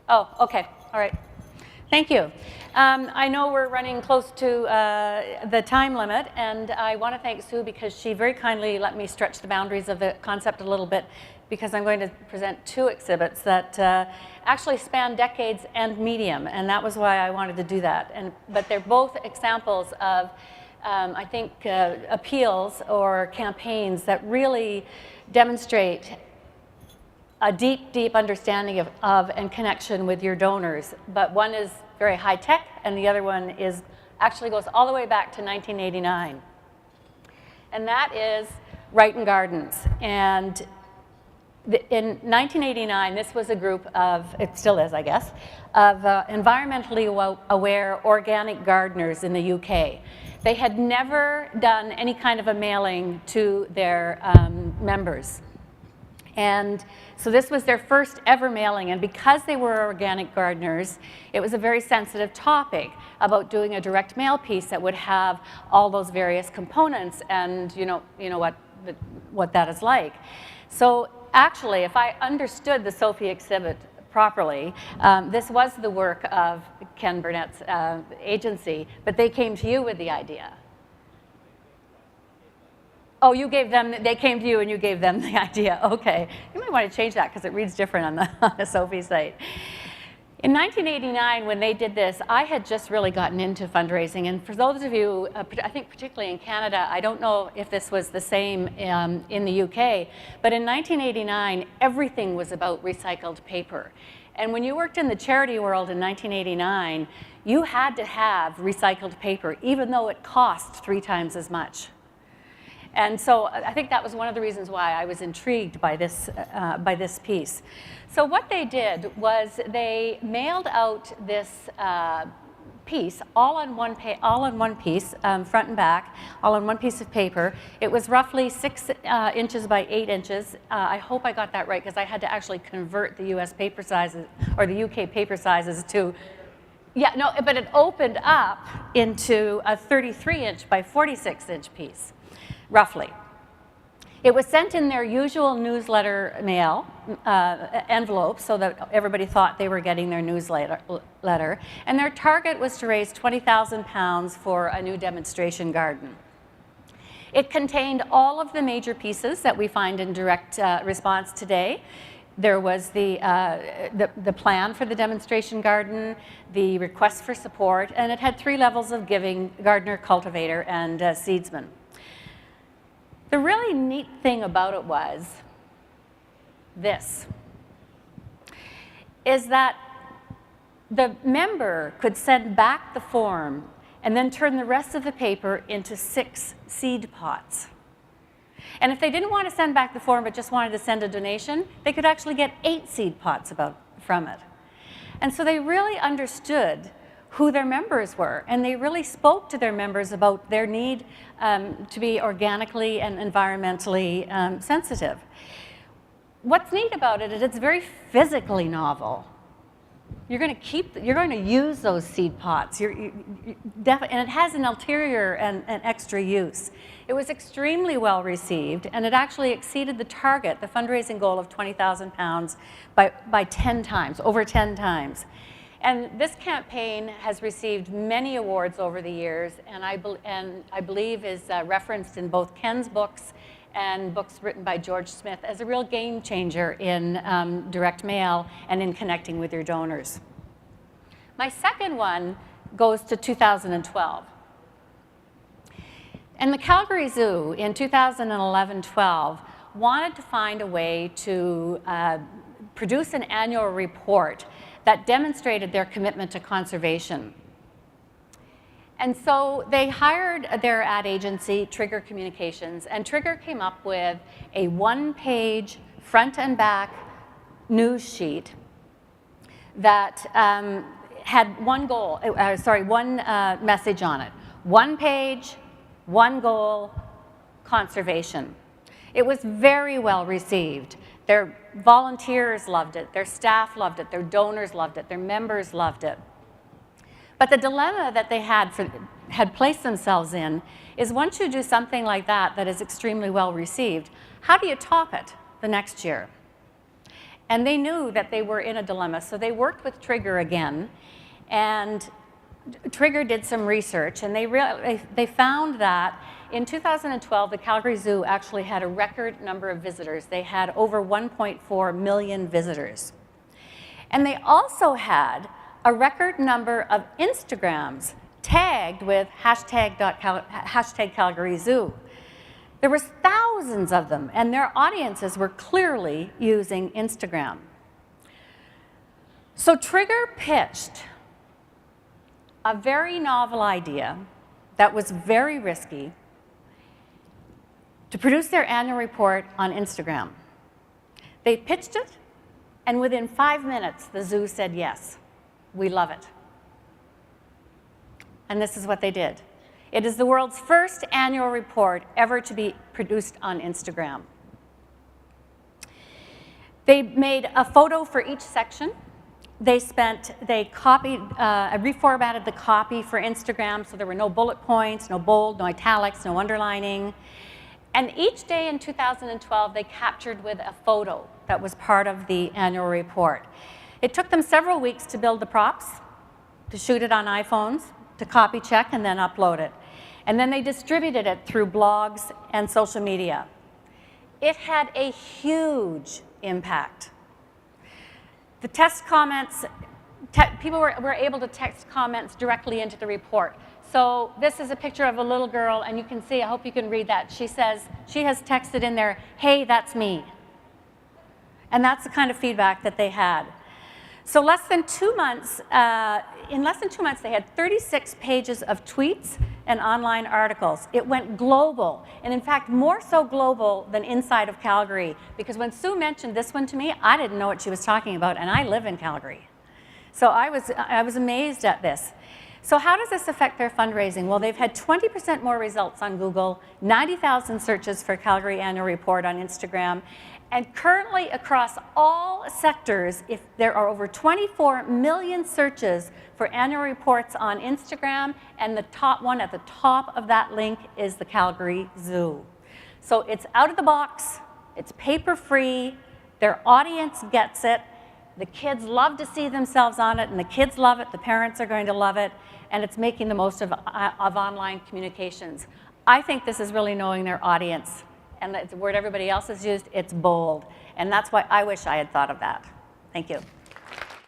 Oh, okay, all right. Thank you. I know we're running close to the time limit, and I want to thank Sue because she very kindly let me stretch the boundaries of the concept a little bit, because I'm going to present two exhibits that actually span decades and medium, and that was why I wanted to do that. But they're both examples of, I think, appeals or campaigns that really demonstrate a deep, deep understanding of and connection with your donors. But one is very high tech, and the other one is actually goes all the way back to 1989. And that is Wright & Gardens. And in 1989, this was a group of, it still is, I guess, of environmentally aware organic gardeners in the UK. They had never done any kind of a mailing to their members. And so this was their first ever mailing, and because they were organic gardeners, it was a very sensitive topic about doing a direct mail piece that would have all those various components, and you know what that is like. So actually, if I understood the SOFII exhibit properly, this was the work of Ken Burnett's agency, but they came to you with the idea. Oh, you gave them, they came to you and you gave them the idea. Okay. You might want to change that because it reads different on the SOFII site. In 1989, when they did this, I had just really gotten into fundraising. And for those of you, I think particularly in Canada, I don't know if this was the same in the UK, but in 1989, everything was about recycled paper. And when you worked in the charity world in 1989, you had to have recycled paper, even though it cost 3 times as much. And so I think that was one of the reasons why I was intrigued by this piece. So what they did was they mailed out this piece all on one piece, front and back, all on one piece of paper. It was roughly 6 inches by 8 inches. I hope I got that right because I had to actually convert the US paper sizes, or the UK paper sizes to, yeah, no, but it opened up into a 33-inch by 46-inch piece. Roughly. It was sent in their usual newsletter mail envelope so that everybody thought they were getting their newsletter, and their target was to raise £20,000 for a new demonstration garden. It contained all of the major pieces that we find in direct response today. There was the plan for the demonstration garden, the request for support, and it had 3 levels of giving: gardener, cultivator, and seedsman. The really neat thing about it was this, is that the member could send back the form and then turn the rest of the paper into 6 seed pots. And if they didn't want to send back the form but just wanted to send a donation, they could actually get 8 seed pots from it. And so they really understood who their members were, and they really spoke to their members about their need to be organically and environmentally sensitive. What's neat about it is it's very physically novel. You're going to use those seed pots, and it has an ulterior and an extra use. It was extremely well received, and it actually exceeded the target, the fundraising goal of £20,000 by 10 times, over 10 times. And this campaign has received many awards over the years, and I believe is referenced in both Ken's books and books written by George Smith as a real game changer in direct mail and in connecting with your donors. My second one goes to 2012. And the Calgary Zoo in 2011-12 wanted to find a way to produce an annual report that demonstrated their commitment to conservation. And so they hired their ad agency, Trigger Communications, and Trigger came up with a 1-page front and back news sheet that had one message on it. 1 page, 1 goal, conservation. It was very well received. Their volunteers loved it, their staff loved it, their donors loved it, their members loved it. But the dilemma that they had placed themselves in is once you do something like that that is extremely well received, how do you top it the next year? And they knew that they were in a dilemma, so they worked with Trigger again, and Trigger did some research, and they found that in 2012, the Calgary Zoo actually had a record number of visitors. They had over 1.4 million visitors. And they also had a record number of Instagrams tagged with hashtag Calgary Zoo. There was thousands of them, and their audiences were clearly using Instagram. So Trigger pitched a very novel idea that was very risky to produce their annual report on Instagram. They pitched it, and within 5 minutes, the zoo said, yes, we love it. And this is what they did. It is the world's first annual report ever to be produced on Instagram. They made a photo for each section. They copied, reformatted the copy for Instagram, so there were no bullet points, no bold, no italics, no underlining. And each day in 2012, they captured with a photo that was part of the annual report. It took them several weeks to build the props, to shoot it on iPhones, to copy check, and then upload it. And then they distributed it through blogs and social media. It had a huge impact. The text comments, people were able to text comments directly into the report. So this is a picture of a little girl, and you can see, I hope you can read that. She says, she has texted in there, hey, that's me. And that's the kind of feedback that they had. So in less than 2 months, they had 36 pages of tweets and online articles. It went global, and in fact, more so global than inside of Calgary, because when Sue mentioned this one to me, I didn't know what she was talking about, and I live in Calgary. So I was amazed at this. So how does this affect their fundraising? Well, they've had 20% more results on Google, 90,000 searches for Calgary Annual Report on Instagram, and currently across all sectors, if there are over 24 million searches for annual reports on Instagram, and the top one at the top of that link is the Calgary Zoo. So it's out of the box, it's paper-free, their audience gets it, the kids love to see themselves on it, and the kids love it, the parents are going to love it, and it's making the most of online communications. I think this is really knowing their audience. And the word everybody else has used, it's bold. And that's why I wish I had thought of that. Thank you.